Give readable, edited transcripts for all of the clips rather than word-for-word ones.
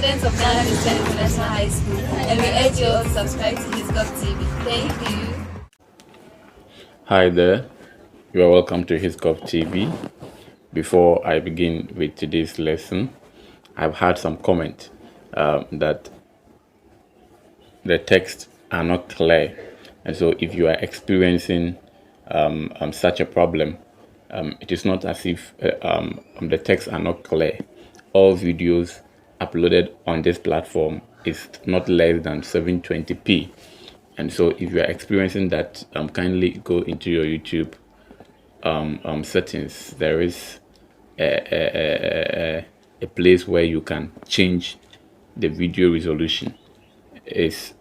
students of Ghana Christian International High School, and we urge you all to subscribe to His Gov TV. Thank you. Hi there, you are welcome to His Gov TV. Before I begin with today's lesson, I've had some comment that the texts are not clear, and so if you are experiencing such a problem, it is not as if the texts are not clear. All videos uploaded on this platform is not less than 720p, and so if you are experiencing that, kindly go into your YouTube settings. There is a place where you can change the video resolution. It's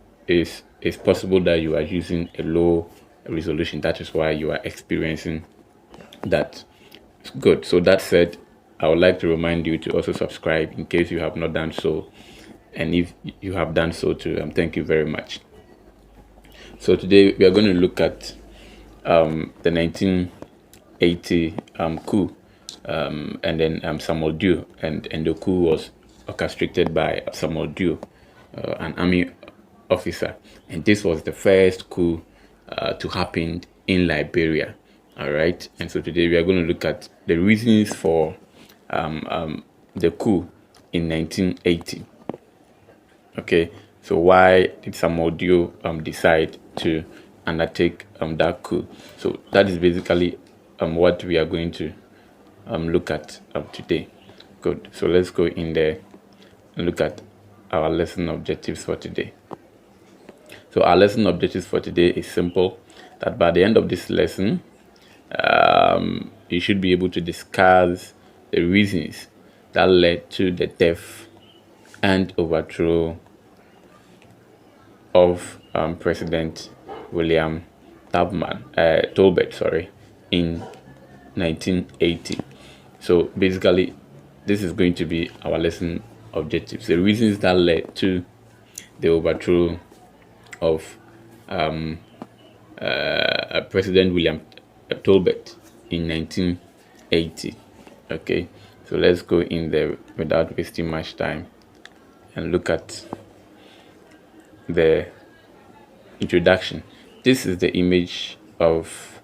possible that you are using a low resolution. That is why you are experiencing that. Good. So that said, I would like to remind you to also subscribe in case you have not done so, and if you have done so too, thank you very much. So today we are going to look at the 1980 coup, and then Samuel Doe, and the coup was orchestrated by Samuel Doe, an army officer, and this was the first coup to happen in Liberia. All right, and so today we are going to look at the reasons for the coup in 1980. Okay, so why did Samuel Doe decide to undertake that coup? So that is basically what we are going to look at today. Good. So let's go in there and look at our lesson objectives for today. So our lesson objectives for today is simple: that by the end of this lesson, you should be able to discuss the reasons that led to the death and overthrow of President William Tubman, in 1980. So basically, this is going to be our lesson objectives: the reasons that led to the overthrow of President William Tubman in 1980. Okay, so let's go in there without wasting much time and look at the introduction. This is the image of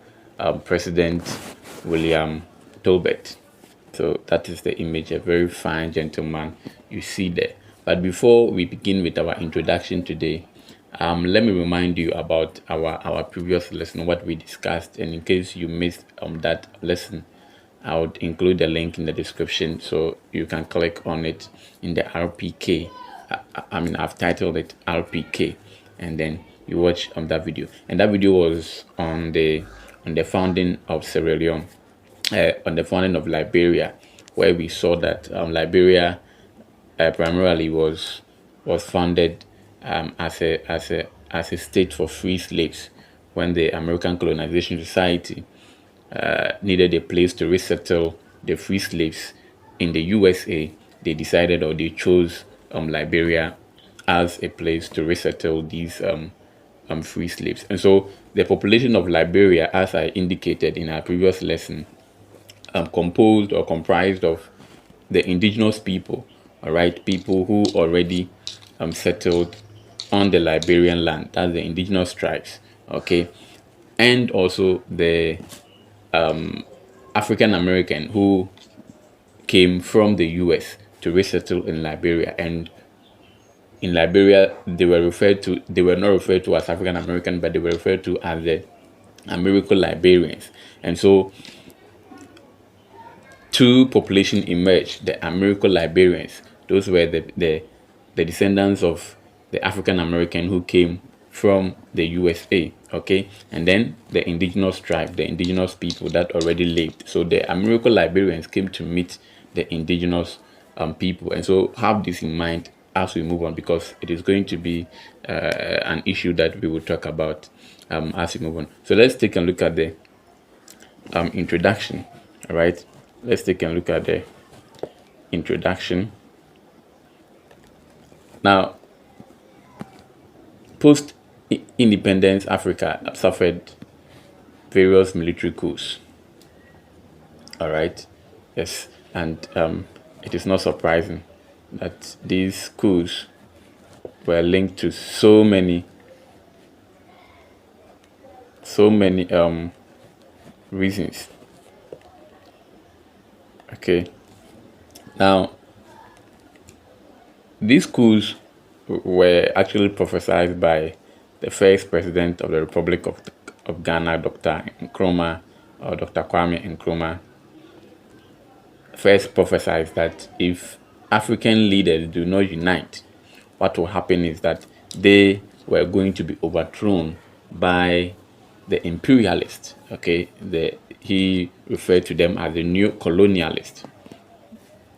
President William Tubman. So that is the image, a very fine gentleman you see there. But before we begin with our introduction today, let me remind you about our previous lesson, what we discussed, and in case you missed that lesson, I would include the link in the description so you can click on it in the RPK. I've titled it RPK, and then you watch that video. And that video was on the founding of Sierra Leone, on the founding of Liberia, where we saw that Liberia primarily was founded as a state for free slaves. When the American Colonization Society needed a place to resettle the free slaves in the USA, they decided, or they chose Liberia as a place to resettle these free slaves. And so the population of Liberia, as I indicated in our previous lesson, composed or comprised of the indigenous people, all right, people who already settled on the Liberian land, that's the indigenous tribes, okay, and also the African American who came from the US to resettle in Liberia. And in Liberia, they were not referred to as African American, but they were referred to as the Americo-Liberians. And so two populations emerged: the Americo-Liberians, those were the descendants of the African American who came from the USA, okay, and then the indigenous tribe, the indigenous people that already lived. So the Americo-Liberians came to meet the indigenous people, and so have this in mind as we move on, because it is going to be an issue that we will talk about as we move on. So let's take a look at the introduction. All right, let's take a look at the introduction. Now, post-independence Africa suffered various military coups. All right, yes, and it is not surprising that these coups were linked to so many reasons. Okay, now these coups were actually prophesied by the first president of the Republic of Ghana, Dr. Nkrumah, or Dr. Kwame Nkrumah. First prophesied that if African leaders do not unite, what will happen is that they were going to be overthrown by the imperialists. Okay, he referred to them as the new colonialists,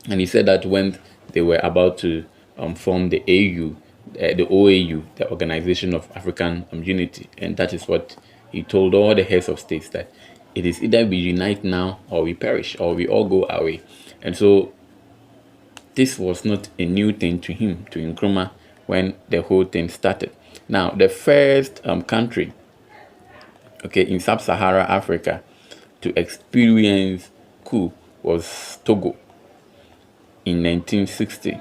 and he said that when they were about to form the AU, the OAU, the Organization of African Unity, and that is what he told all the heads of states, that it is either we unite now or we perish, or we all go away. And so this was not a new thing to him, to Nkrumah, when the whole thing started. Now, the first country, okay, in sub-Saharan Africa to experience coup was Togo in 1960.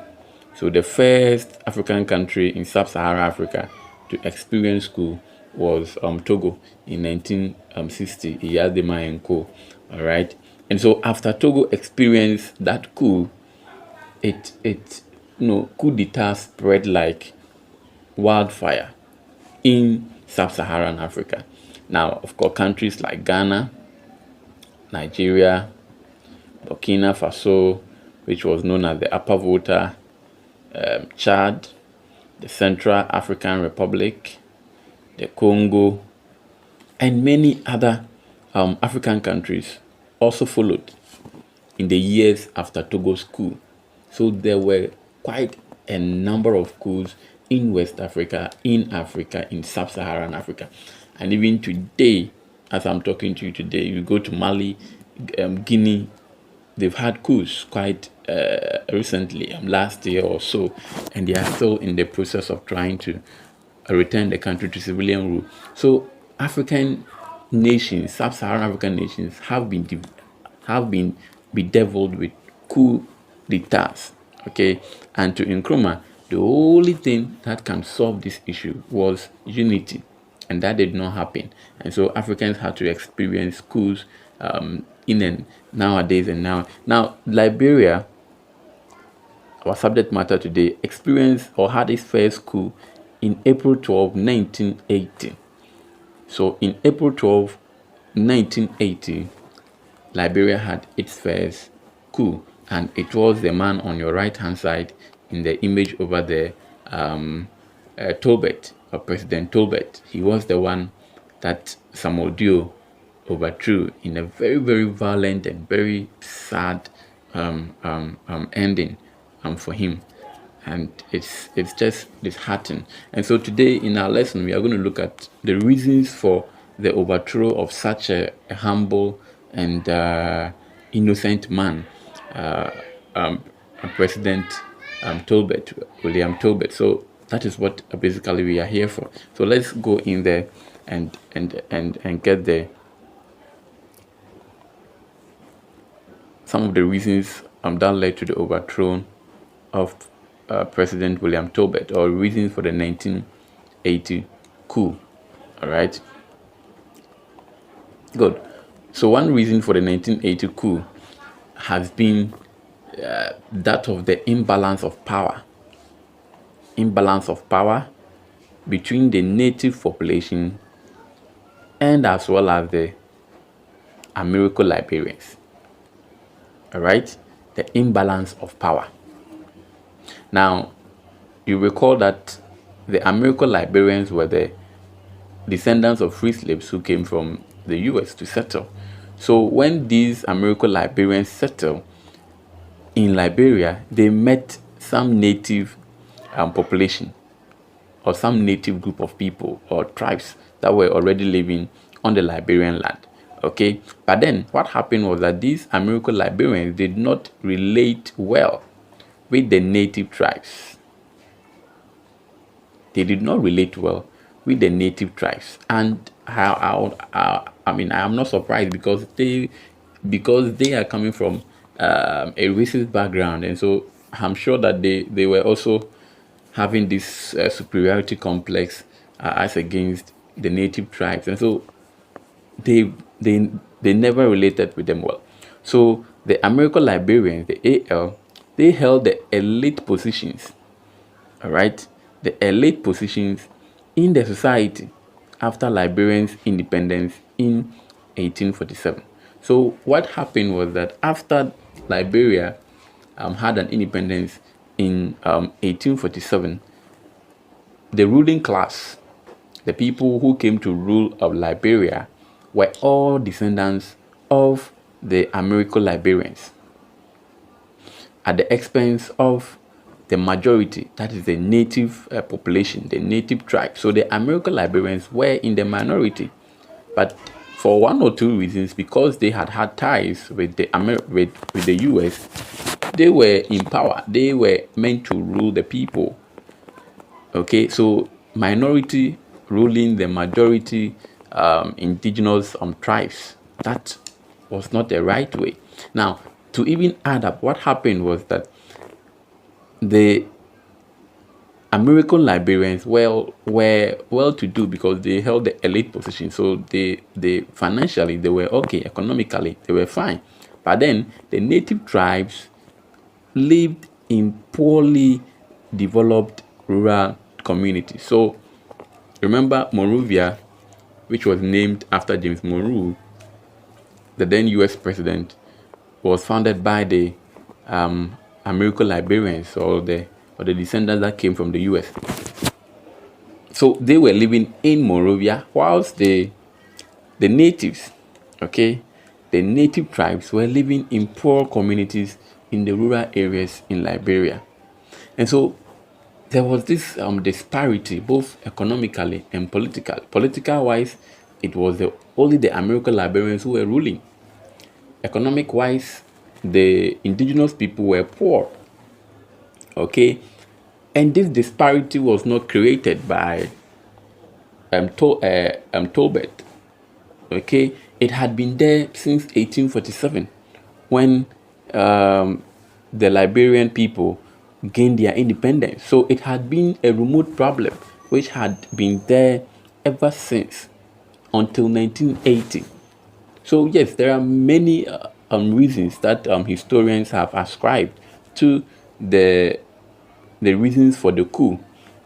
So the first African country in sub-Saharan Africa to experience coup was Togo in 1960, Iyadema and Co. All right, and so after Togo experienced that coup, coup d'etat spread like wildfire in sub-Saharan Africa. Now, of course, countries like Ghana, Nigeria, Burkina Faso, which was known as the Upper Volta, Chad, the Central African Republic, the Congo, and many other African countries also followed in the years after Togo's coup. So there were quite a number of coups in West Africa, in sub-Saharan Africa. And even today, as I'm talking to you today, you go to Mali, Guinea, they've had coups quite recently, last year or so, and they are still in the process of trying to return the country to civilian rule. So African nations, sub-Saharan African nations, have been bedeviled with coup d'etats. Okay, and to Nkrumah, the only thing that can solve this issue was unity, and that did not happen. And so Africans had to experience coups in and nowadays and now. Now, Liberia, our subject matter today, experienced or had its first coup in April 12, 1980. So in April 12, 1980, Liberia had its first coup, and it was the man on your right hand side in the image over there, Tolbert, or President Tolbert. He was the one that Samuel Doe overthrew in a very, very violent and very sad ending for him. And it's just disheartening. And so today in our lesson, we are going to look at the reasons for the overthrow of such a humble and innocent man, President William Tubman. So that is what basically we are here for. So let's go in there and get the some of the reasons that led to the overthrow of President William Tubman, or reasons for the 1980 coup. All right. Good. So one reason for the 1980 coup has been that of the imbalance of power between the native population and as well as the Americo-Liberians. All right, the imbalance of power. Now, you recall that the Americo-Liberians were the descendants of free slaves who came from the US to settle. So when these Americo-Liberians settled in Liberia, they met some native population, or some native group of people or tribes that were already living on the Liberian land. Okay, but then what happened was that these Americo-Liberians did not relate well with the native tribes. They did not relate well with the native tribes, and I am not surprised because they are coming from a racist background, and so I'm sure that they were also having this superiority complex as against the native tribes, and so they they they never related with them well. So the Americo-Liberians, the AL, they held the elite positions, all right, the elite positions in the society after Liberia's independence in 1847. So what happened was that after Liberia had an independence in 1847, the ruling class, the people who came to rule of Liberia, were all descendants of the Americo-Liberians at the expense of the majority, that is the native population, the native tribe. So the Americo-Liberians were in the minority, but for one or two reasons, because they had ties with the with the US, they were in power. They were meant to rule the people. Okay, so minority ruling the majority indigenous tribes. That was not the right way. Now, to even add up, what happened was that the American-Liberians were well to do because they held the elite position. So they financially they were okay, economically they were fine. But then the native tribes lived in poorly developed rural communities. So remember Monrovia, which was named after James Monroe, the then US president, was founded by the Americo-Liberians or the descendants that came from the US. So they were living in Monrovia, whilst the natives, okay, the native tribes were living in poor communities in the rural areas in Liberia. And so there was this disparity, both economically and politically. Political-wise, it was only the Americo-Liberians who were ruling. Economic-wise, the indigenous people were poor. Okay, and this disparity was not created by Tolbert. Okay, it had been there since 1847, when the Liberian people gained their independence. So it had been a remote problem which had been there ever since until 1980. So yes, there are many reasons that historians have ascribed to the reasons for the coup.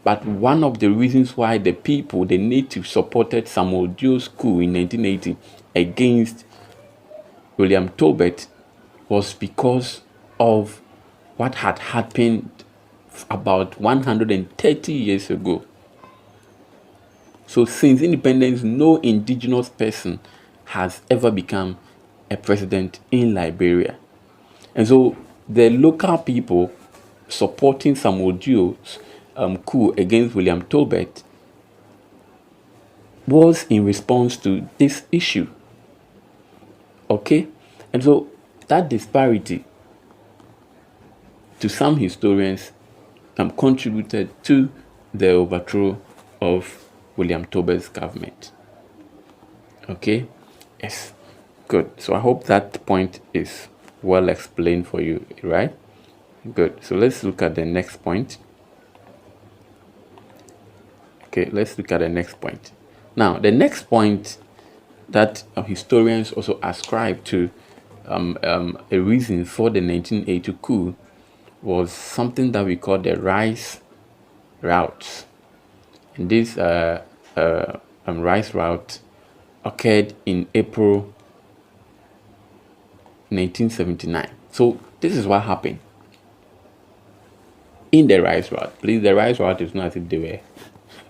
But one of the reasons why the people, the natives, supported Samuel Doe's coup in 1980 against William Tubman was because of what had happened about 130 years ago. So since independence, no indigenous person has ever become a president in Liberia. And so the local people supporting Samuel Doe's coup against William Tubman was in response to this issue. Okay? And so that disparity, to some historians, contributed to the overthrow of William Tubman's government. Okay? Yes. Good. So I hope that point is well explained for you, right? Good. So let's look at the next point. Okay, let's look at the next point. Now, the next point that historians also ascribe to a reason for the 1982 coup was something that we call the Rice Droughts. And this Rice Drought occurred in April 1979. So this is what happened in the Rice Drought. Please, the Rice Drought is not as if they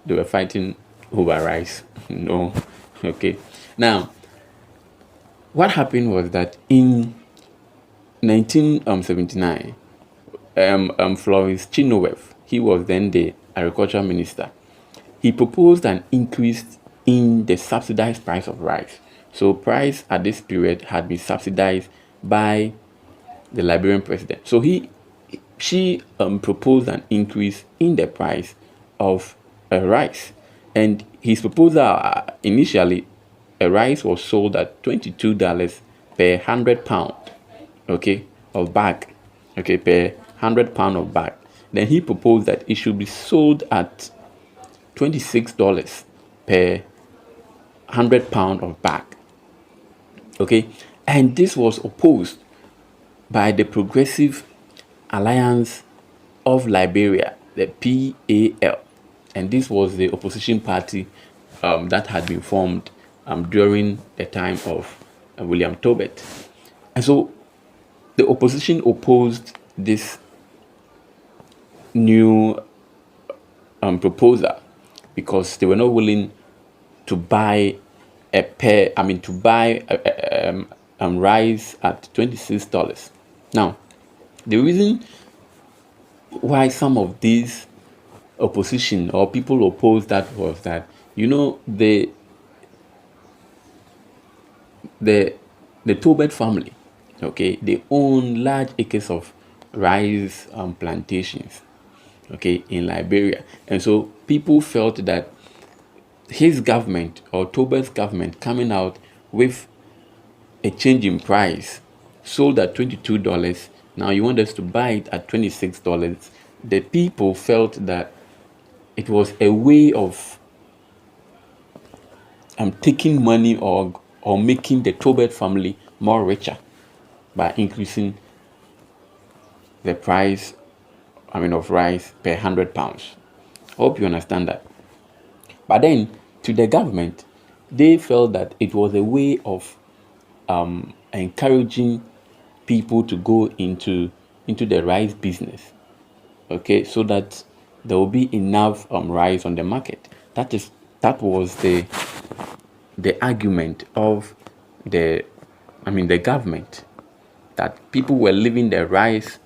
were fighting over rice. No. Okay. Now, what happened was that in 1979, Florence Chinoweth, he was then the agriculture minister, he proposed an increase in the subsidized price of rice. So price at this period had been subsidized by the Liberian president. So she proposed an increase in the price of rice, and his proposal initially, a rice was sold at $22 per 100 pound, okay, of bag, okay, per £100 of bag. Then he proposed that it should be sold at $26 per £100 of bag. Okay, and this was opposed by the Progressive Alliance of Liberia, the PAL, and this was the opposition party that had been formed during the time of William Tubman. And so the opposition opposed this new proposal because they were not willing to buy rice at $26. Now, the reason why some of these opposition or people opposed that was that, the Tobert family, okay, they own large acres of rice plantations, okay, in Liberia. And so people felt that his government or Tobert's government coming out with a change in price, sold at $22, now you want us to buy it at $26. The people felt that it was a way of taking money or making the Tobert family more richer by increasing the price of rice per £100. Hope you understand that. But then to the government, they felt that it was a way of encouraging people to go into the rice business, okay, so that there will be enough rice on the market. That was the argument of the government, that people were leaving the rice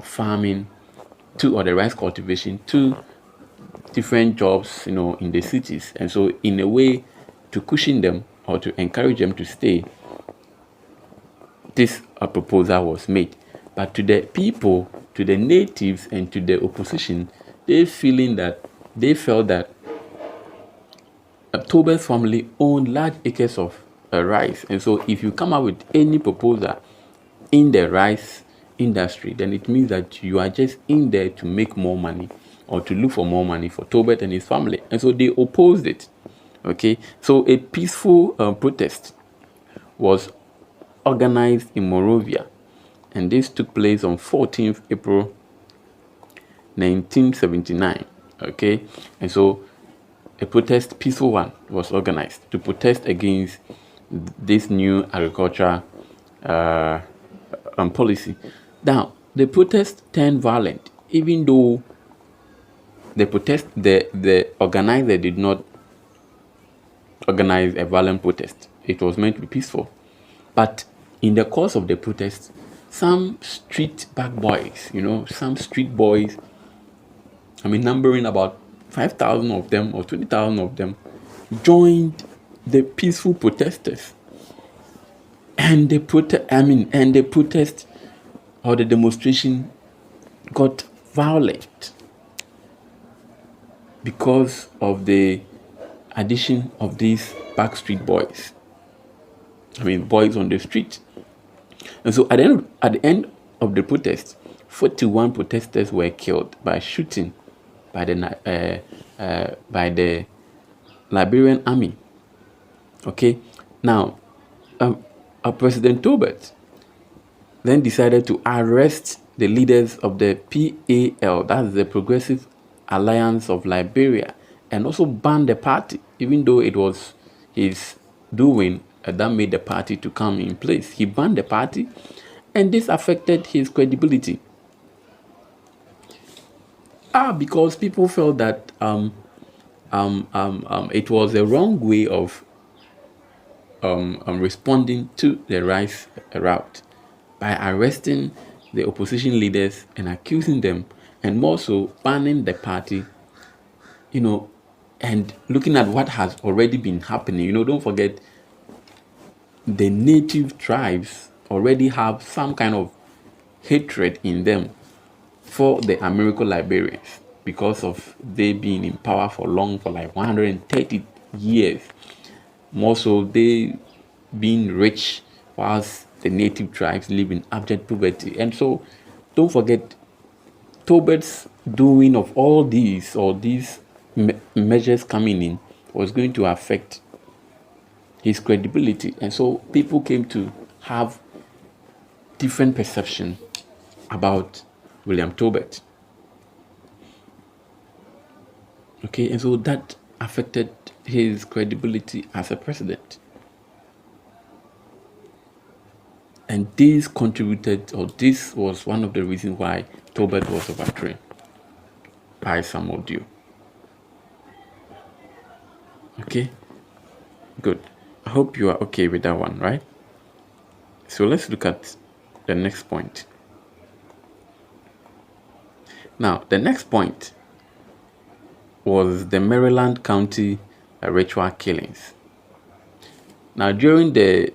farming or the rice cultivation to different jobs in the cities, and so in a way to cushion them or to encourage them to stay, this proposal was made. But to the people, to the natives and to the opposition, they felt that Tobert's family owned large acres of rice, and so if you come up with any proposal in the rice industry, then it means that you are just in there to make more money or to look for more money for Tobert and his family. And so they opposed it. Okay, so a peaceful protest was organized in Monrovia, and this took place on 14th April 1979. Okay, and so a peaceful one was organized to protest against this new agricultural policy. Now, the protest turned violent, even though the organizer did not organize a violent protest. It was meant to be peaceful. But in the course of the protest, some street boys, numbering about 5,000 of them or 20,000 of them, joined the peaceful protesters. And the protest or the demonstration got violent because of the addition of these backstreet boys. Boys on the street. And so at the end of the protest, 41 protesters were killed by shooting by the Liberian army. Okay, now President Tubman then decided to arrest the leaders of the PAL, that's the Progressive Alliance of Liberia, and also ban the party, even though it was his doing that made the party to come in place. He banned the party, and this affected his credibility. Because people felt that it was a wrong way of responding to the Rice rout by arresting the opposition leaders and accusing them, and more so banning the party, and looking at what has already been happening. Don't forget, the native tribes already have some kind of hatred in them for the Americo-Liberians because of they being in power for like 130 years. More so, they being rich whilst the native tribes live in abject poverty. And so don't forget, Tolbert's doing of all these, or these measures coming in, was going to affect his credibility. And so people came to have different perception about William Tolbert. Okay, and so that affected his credibility as a president. And this contributed, or this was one of the reasons why Tolbert was overthrown by Samuel Doe. Okay, good. I hope you are okay with that one, right? So let's look at the next point. Now, the next point was the Maryland County ritual killings. Now, during the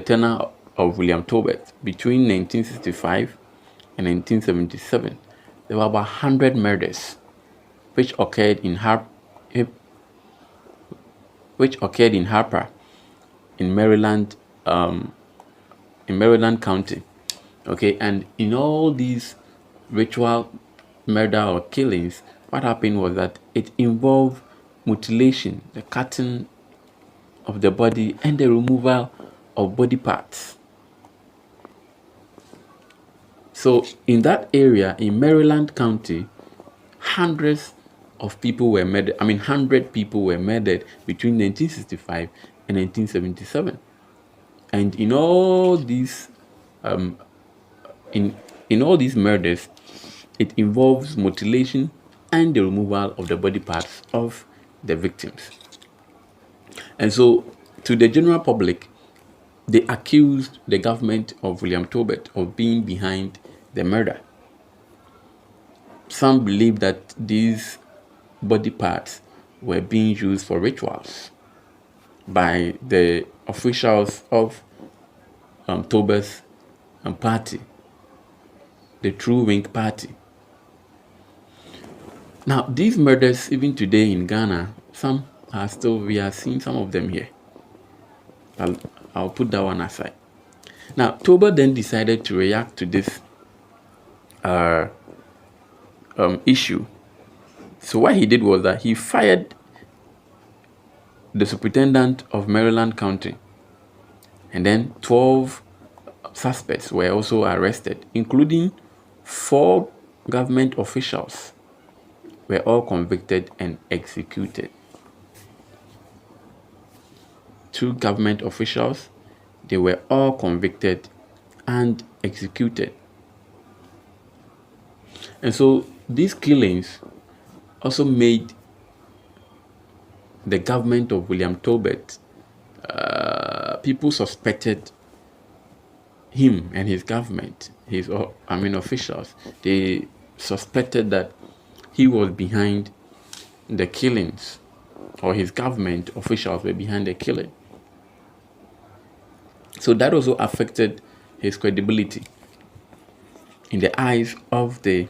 tenure of William Tolbert, between 1965 and 1977, there were about 100 murders which occurred in Harper, in Maryland, County. Okay, and in all these ritual murder or killings, what happened was that it involved mutilation, the cutting of the body, and the removal of body parts. So in that area, in Maryland County, hundreds of people were murdered. 100 people were murdered between 1965 and 1977. And in all these in all these murders, it involves mutilation and the removal of the body parts of the victims. And so to the general public, they accused the government of William Tolbert of being behind the murder. Some believe that these body parts were being used for rituals by the officials of Tolbert's party, the True Whig Party. Now, these murders, even today in Ghana, some are still, we are seeing some of them here. I'll put that one aside. Now, Tolbert then decided to react to this issue. So what he did was that he fired the superintendent of Maryland County, and then 12 suspects were also arrested, including 4 government officials were all convicted and executed. 2 government officials, they were all convicted and executed. And so these killings also made the government of William Tolbert, people suspected him and his government, his officials. They suspected that he was behind the killings, or his government officials were behind the killing. So that also affected his credibility in the eyes of the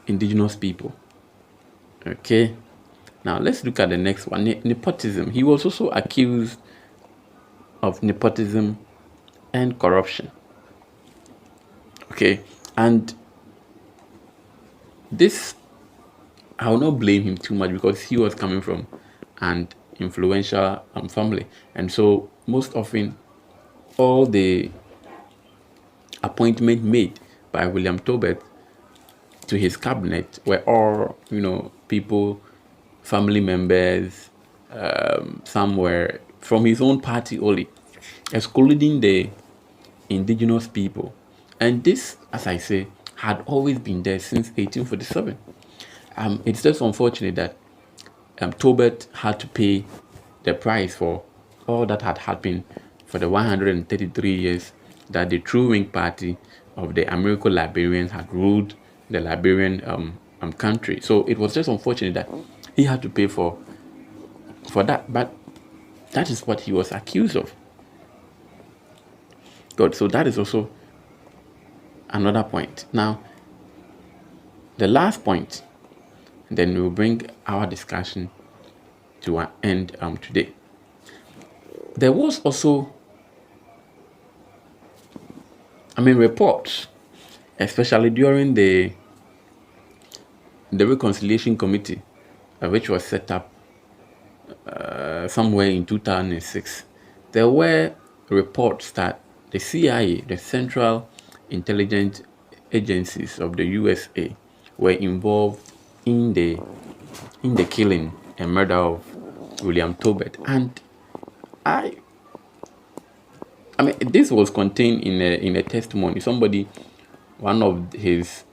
indigenous people. Okay, now let's look at the next one. Nepotism. He was also accused of nepotism and corruption. Okay, and this, I will not blame him too much, because he was coming from an influential family, and so most often all the appointments made by William Tolbert to his cabinet were all, people, family members. Some were from his own party only, excluding the indigenous people. And this, as I say, had always been there since 1847. It's just unfortunate that Tolbert had to pay the price for all that had happened for the 133 years that the True Whig Party of the Americo-Liberians had ruled the Liberian country. So it was just unfortunate that he had to pay for that, but that is what he was accused of. Good. So that is also another point. Now, the last point, then we'll bring our discussion to an end today. There was also, reports, especially during the the Reconciliation Committee, which was set up somewhere in 2006, there were reports that the CIA, the Central Intelligence Agencies of the USA, were involved in the killing and murder of William Tubman. And I mean, this was contained in a testimony. One of his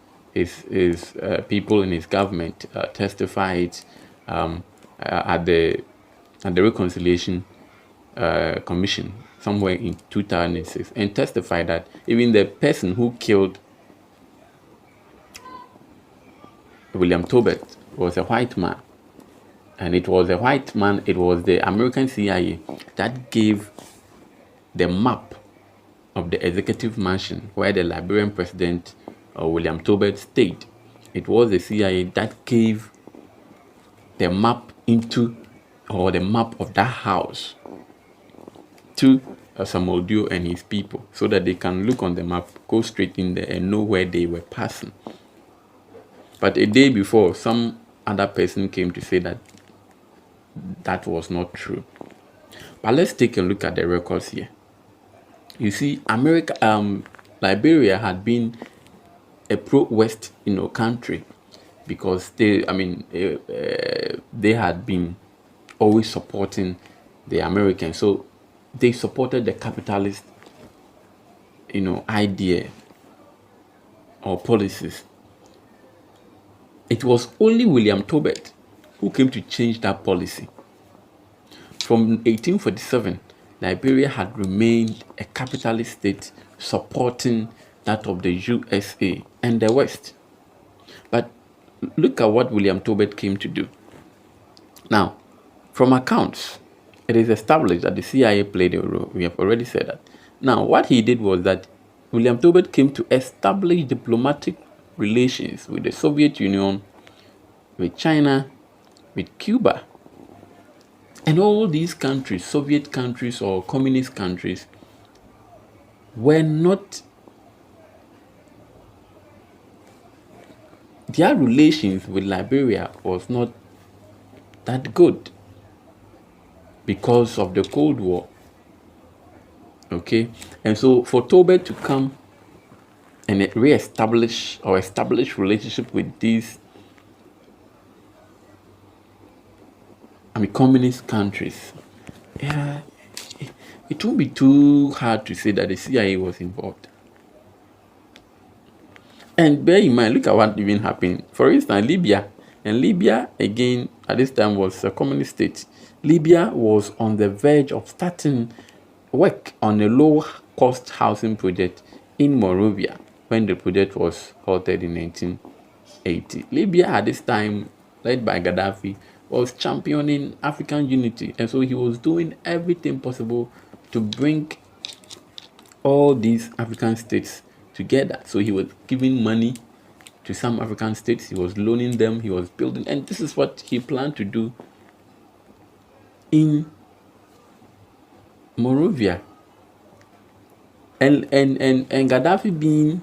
people in his government testified at the Reconciliation Commission somewhere in 2006, and testified that even the person who killed William Tubman was a white man, and it was a white man. It was the American CIA that gave the map of the executive mansion where the Liberian president William Tubman stayed. It was the CIA that gave the map the map of that house to Samuel Doe and his people, so that they can look on the map, go straight in there and know where they were passing. But a day before, some other person came to say that that was not true. But let's take a look at the records here. You see, Liberia had been a pro-West, country, because they had been always supporting the Americans. So they supported the capitalist, idea or policies. It was only William Tubman who came to change that policy. From 1847, Liberia had remained a capitalist state supporting that of the USA and the West. But look at what William Tubman came to do. Now, from accounts, it is established that the CIA played a role. We have already said that. Now, what he did was that William Tubman came to establish diplomatic relations with the Soviet Union, with China, with Cuba. And all these countries, Soviet countries or communist countries, were not, their relations with Liberia was not that good because of the Cold War. Okay, and so for Tubman to come and establish relationship with these communist countries, it won't be too hard to say that the CIA was involved. And bear in mind, look at what even happened. For instance, Libya. And Libya, again, at this time was a communist state. Libya was on the verge of starting work on a low-cost housing project in Monrovia when the project was halted in 1980. Libya at this time, led by Gaddafi, was championing African unity, and so he was doing everything possible to bring all these African states together. So he was giving money to some African states, he was loaning them, he was building, and this is what he planned to do in Monrovia. And Gaddafi being,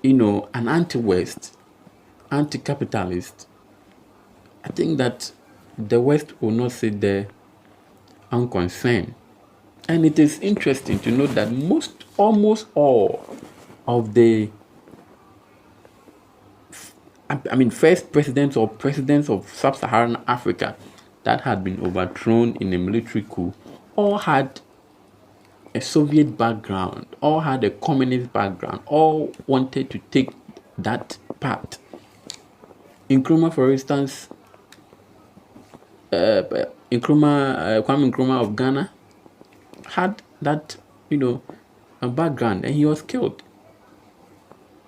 an anti-West, anti-capitalist, I think that the West will not sit there unconcerned. And it is interesting to note that almost all of the first presidents of sub-Saharan Africa that had been overthrown in a military coup all had a Soviet background, all had a communist background, all wanted to take that part. Nkrumah, for instance, Kwame Nkrumah of Ghana had that, a background, and he was killed.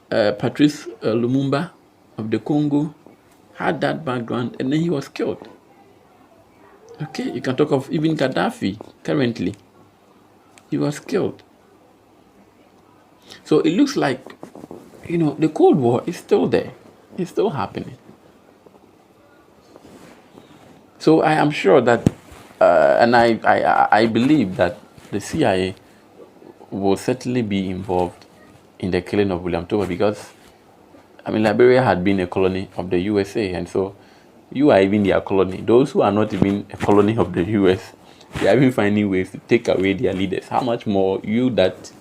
Patrice Lumumba of the Congo had that background, and then he was killed. Okay, you can talk of even Gaddafi currently. He was killed. So it looks like, the Cold War is still there. It's still happening. So I am sure that, and I believe that the CIA will certainly be involved in the killing of William Tubman, because I mean, Liberia had been a colony of the USA, and so you are even their colony. Those who are not even a colony of the US, they are even finding ways to take away their leaders. How much more you that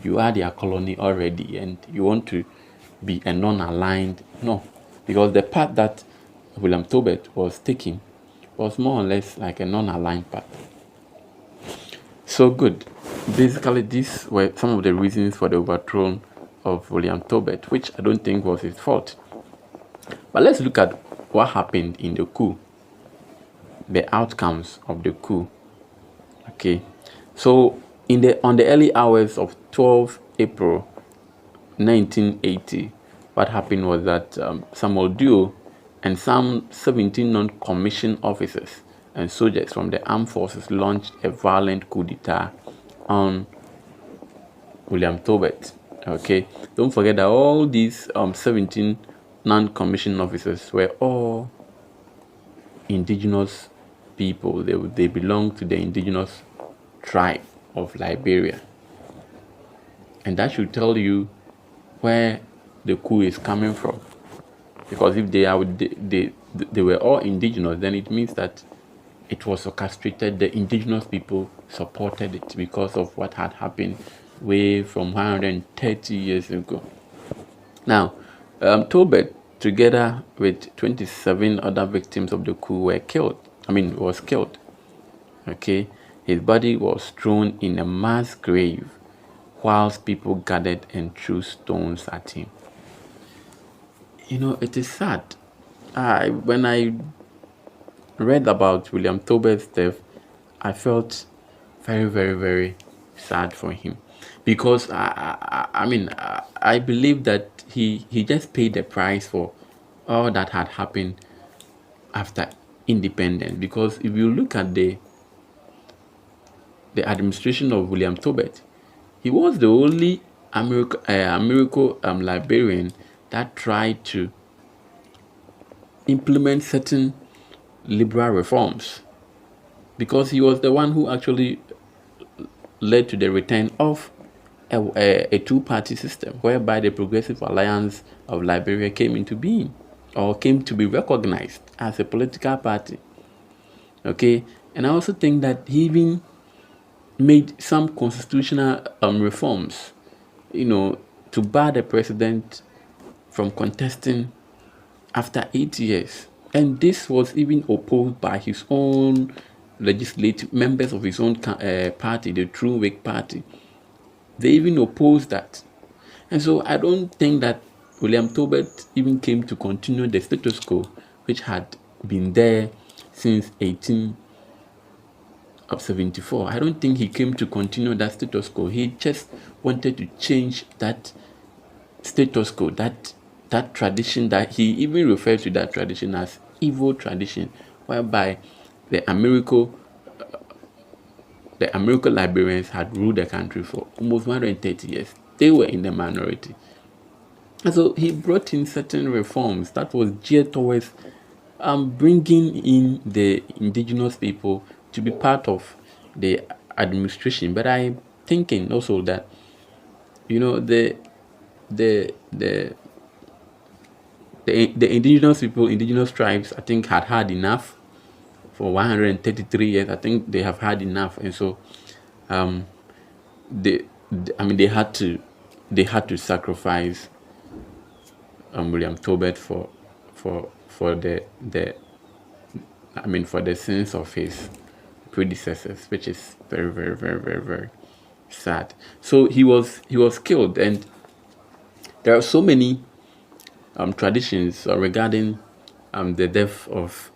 you are their colony already and you want to be a non-aligned? No, because the path that William Tubman was taking was more or less like a non-aligned path. So good. Basically, these were some of the reasons for the overthrow of William Tubman, which I don't think was his fault. But let's look at what happened in the coup, the outcomes of the coup. Okay, so on the early hours of 12 April 1980, what happened was that Samuel Doe and some 17 non-commissioned officers and soldiers from the armed forces launched a violent coup d'etat on William Tubman. Okay, don't forget that all these 17 non-commissioned officers were all indigenous people. They belong to the indigenous tribe of Liberia, and that should tell you where the coup is coming from. Because if they were all indigenous, then it means that it was orchestrated. The indigenous people supported it because of what had happened way from 130 years ago. Now, Tolbert, together with 27 other victims of the coup, was killed. Okay, his body was thrown in a mass grave whilst people gathered and threw stones at him. You know, it is sad. When I read about William Tubman's death, I felt very, very, very sad for him, because I believe that he just paid the price for all that had happened after independence. Because if you look at the administration of William Tubman, he was the only Americo-Liberian that tried to implement certain liberal reforms, because he was the one who actually led to the return of a two-party system, whereby the Progressive Alliance of Liberia came into being, or came to be recognized as a political party. Okay, and I also think that he even made some constitutional reforms, to bar the president from contesting after 8 years. And this was even opposed by his own legislative members of his own party, the True Whig Party. They even opposed that. And so I don't think that William Tubman even came to continue the status quo, which had been there since 1874. I don't think he came to continue that status quo. He just wanted to change that status quo, that tradition, that he even referred to that tradition as evil tradition, whereby the Americo-Liberians had ruled the country for almost 130 years. They were in the minority. And so he brought in certain reforms that was geared towards bringing in the indigenous people to be part of the administration. But I'm thinking also that, the indigenous people, indigenous tribes, I think had enough for 133 years. I think they have had enough, and so they had to sacrifice William Tubman for the sins of his predecessors, which is very, very, very, very, very sad. So he was killed, and there are so many traditions regarding the death of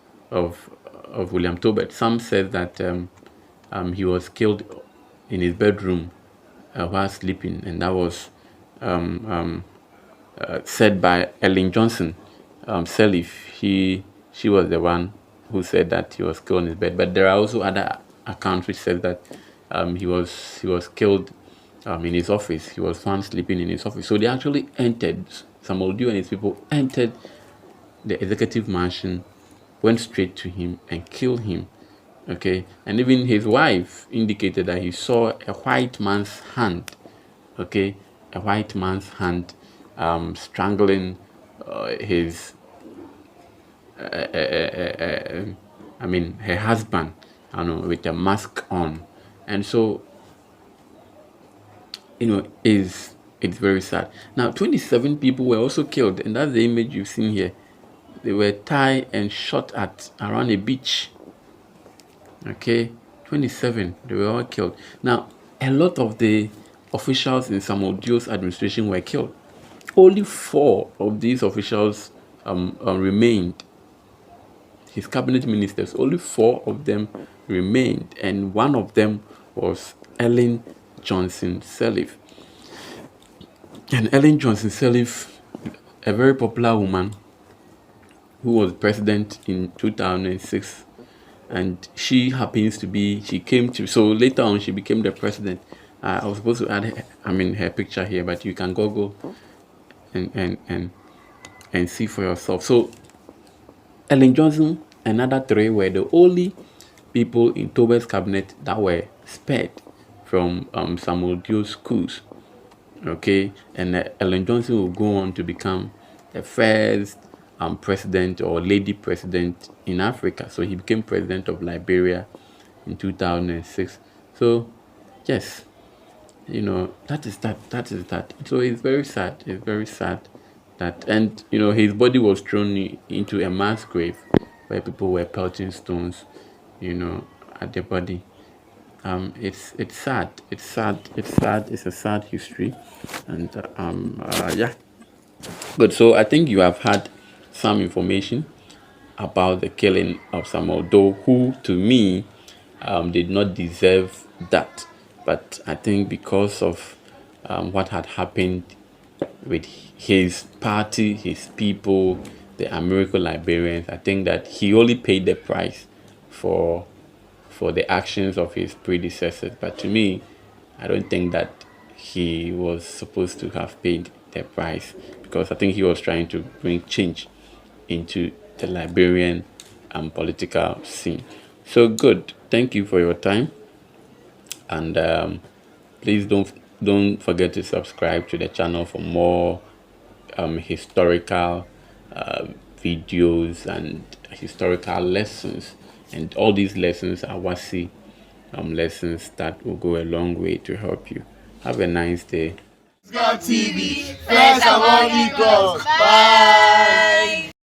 William Tubman. Some said that he was killed in his bedroom while sleeping, and that was said by Ellen Johnson Sirleaf. She was the one who said that he was killed in his bed. But there are also other accounts which said that he was killed in his office. He was found sleeping in his office. So they actually entered. Samuel Doe and his people entered the executive mansion, went straight to him and killed him. Okay, and even his wife indicated that he saw a white man's hand. Okay, a white man's hand strangling his her husband, with a mask on. And so, it's very sad. Now, 27 people were also killed, and that's the image you've seen here. They were tied and shot at around a beach. Okay, 27, they were all killed. Now, a lot of the officials in Samuel Doe's administration were killed. Only 4 of these officials remained. His cabinet ministers, only 4 of them remained, and one of them was Ellen Johnson Sirleaf. And Ellen Johnson Sirleaf, a very popular woman who was president in 2006, and she came to, so later on she became the president. I was supposed to add her picture here, but you can Google and see for yourself. So Ellen Johnson and other 3 were the only people in Tolbert's cabinet that were spared from Samuel Doe's coups. Okay, and Ellen Johnson will go on to become the first president or lady president in Africa. So he became president of Liberia in 2006. So yes, that is that. So it's very sad. It's very sad that, and his body was thrown into a mass grave where people were pelting stones, at the body. It's sad. It's sad. It's a sad history, and yeah. Good. So I think you have had some information about the killing of Samuel Doe, who to me did not deserve that, but I think because of what had happened with his party, his people, the Americo-Liberians, I think that he only paid the price for the actions of his predecessors. But to me, I don't think that he was supposed to have paid the price, because I think he was trying to bring change into the Liberian political scene. So good. Thank you for your time, and please don't forget to subscribe to the channel for more historical videos and historical lessons. And all these lessons are WASI lessons that will go a long way to help you. Have a nice day. TV, first among equals. Bye.